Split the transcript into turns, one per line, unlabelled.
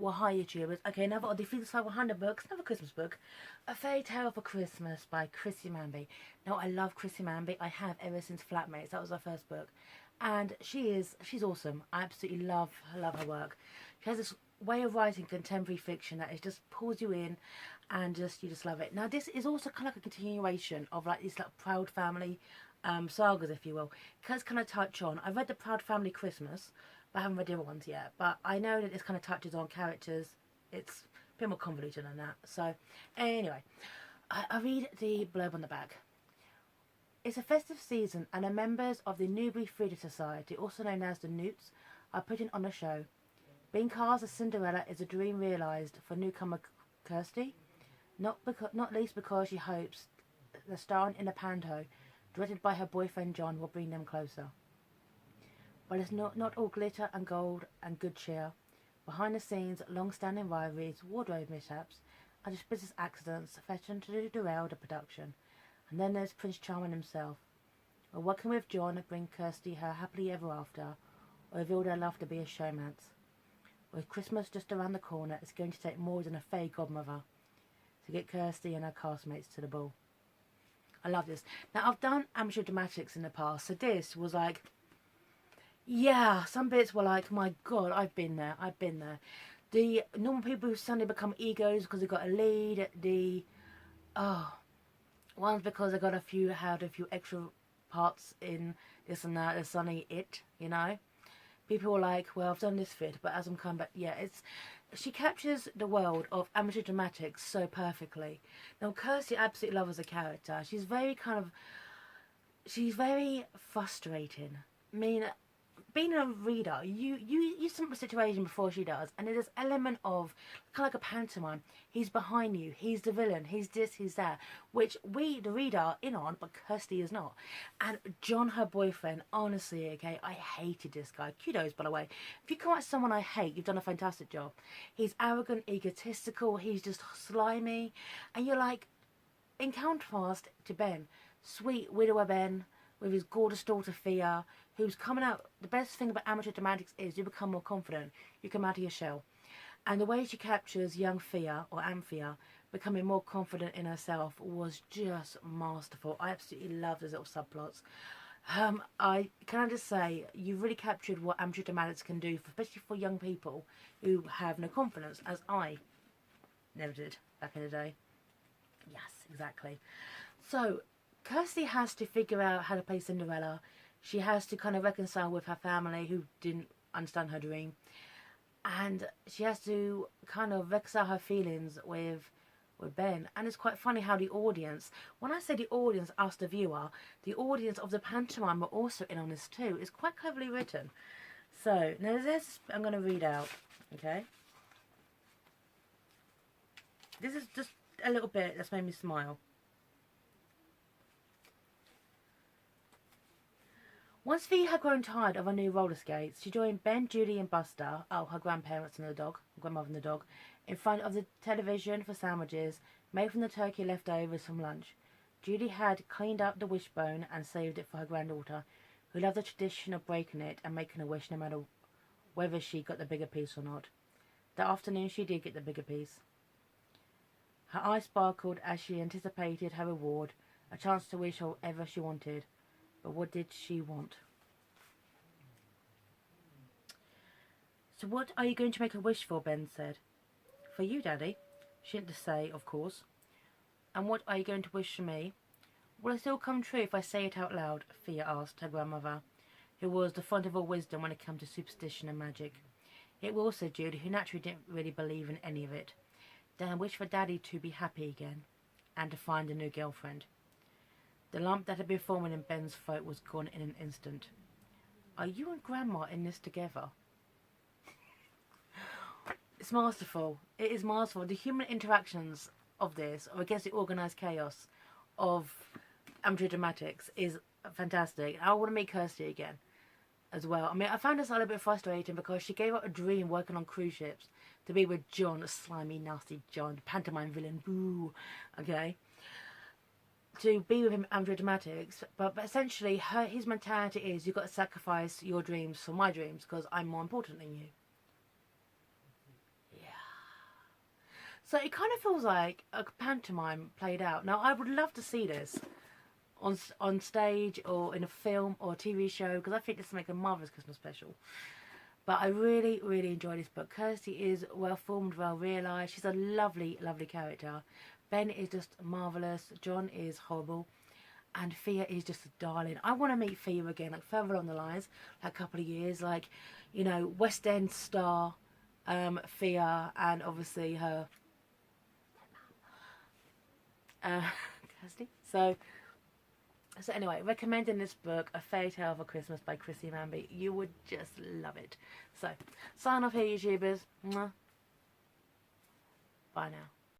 Well, hi YouTubers. Okay, another of the 100 books, another Christmas book. A Fairy Tale for Christmas by Chrissie Manby. Now, I love Chrissie Manby. I have ever since Flatmates. That was her first book. And she's awesome. I absolutely love her work. She has this way of writing contemporary fiction that it just pulls you in and you just love it. Now, this is also kind of like a continuation of like these like Proud Family sagas, if you will. It does kind of touch on, I've read the Proud Family Christmas, but I haven't read the other ones yet. But I know that this kind of touches on characters. It's a bit more convoluted than that. So, anyway, I read the blurb on the back. It's a festive season, and the members of the Newbury Theatre Society, also known as the Newts, are putting on a show. Being cast as Cinderella is a dream realised for newcomer Kirsty, not least because she hopes the starring in a panto, directed by her boyfriend John, will bring them closer. But it's not all glitter and gold and good cheer. Behind the scenes, long-standing rivalries, wardrobe mishaps, and just business accidents threaten to derail the production. And then there's Prince Charming himself. Will working with John bring Kirsty her happily ever after, or reveal their love to be a showmance? With Christmas just around the corner, it's going to take more than a fairy godmother to get Kirsty and her castmates to the ball. I love this. Now, I've done amateur dramatics in the past, so this was like, yeah, some bits were like, my God, I've been there. The normal people who suddenly become egos because they got a lead. The ones because they got a few extra parts in this and that. There's suddenly it, you know. People were like, well, I've done this bit, but as I'm coming back, yeah, she captures the world of amateur dramatics so perfectly. Now, Kirsty I absolutely love as a character. She's very frustrating. I mean, being a reader, you see the situation before she does, and there's an element of kind of like a pantomime. He's behind you, he's the villain, he's this, he's that, which we, the reader, are in on, but Kirsty is not. And John, her boyfriend, honestly, okay, I hated this guy. Kudos, by the way. If you come at someone I hate, you've done a fantastic job. He's arrogant, egotistical, he's just slimy, and you're like, in contrast to Ben, sweet widower Ben, with his gorgeous daughter Thea, who's coming out. The best thing about amateur dramatics is you become more confident. You come out of your shell. And the way she captures young Thea, or Anthea, becoming more confident in herself was just masterful. I absolutely love those little subplots. Can I just say, you really captured what amateur dramatics can do, especially for young people who have no confidence, as I never did back in the day. Yes, exactly. So, Kirsty has to figure out how to play Cinderella. She has to kind of reconcile with her family who didn't understand her dream. And she has to kind of reconcile her feelings with Ben. And it's quite funny how the audience, when I say the audience, us the viewer, the audience of the pantomime are also in on this too. It's quite cleverly written. So, now this I'm going to read out, okay? This is just a little bit that's made me smile. Once Thea had grown tired of her new roller skates, she joined Ben, Judy and Buster, her grandparents and the dog, grandmother and the dog, in front of the television for sandwiches made from the turkey leftovers from lunch. Judy had cleaned up the wishbone and saved it for her granddaughter, who loved the tradition of breaking it and making a wish no matter whether she got the bigger piece or not. That afternoon she did get the bigger piece. Her eyes sparkled as she anticipated her reward, a chance to wish whatever she wanted. But what did she want? So what are you going to make a wish for? Ben said. For you, Daddy. She didn't say, of course. And what are you going to wish for me? Will it still come true if I say it out loud? Thea asked her grandmother, who was the font of all wisdom when it came to superstition and magic. It will, said Judy, who naturally didn't really believe in any of it. Then I wish for Daddy to be happy again, and to find a new girlfriend. The lump that had been forming in Ben's throat was gone in an instant. Are you and Grandma in this together? It's masterful. It is masterful. The human interactions of this, or against the organised chaos of amateur dramatics, is fantastic. I want to meet Kirsty again as well. I mean, I found this a little bit frustrating because she gave up a dream working on cruise ships to be with John, a slimy, nasty John, the pantomime villain. Boo. Okay. To be with him amateur dramatics, but essentially his mentality is you've got to sacrifice your dreams for my dreams because I'm more important than you. Yeah. So it kind of feels like a pantomime played out. Now, I would love to see this on stage or in a film or a TV show, because I think this will make a marvellous Christmas special. But I really, really enjoy this book. Kirsty is well formed, well realised. She's a lovely, lovely character. Ben is just marvellous. John is horrible. And Thea is just a darling. I want to meet Thea again, like further along the lines, like a couple of years, like, you know, West End star Thea, and obviously her Kirsty. So anyway, recommending this book, A Fairy Tale for Christmas by Chrissie Manby. You would just love it. So, sign off here, YouTubers. Mwah. Bye now.